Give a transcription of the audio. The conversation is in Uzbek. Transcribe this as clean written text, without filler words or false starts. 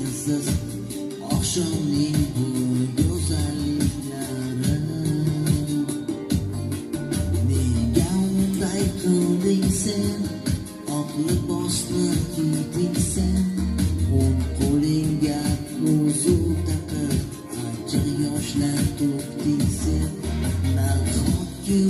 mislsiz oqshomning bu go'zalliklari. Nega unday qilding sen, oq libosni kiyding sen, o'ng qo'lingga ko'zu taqib achchiq yoshlar to'kding sen. Nahotki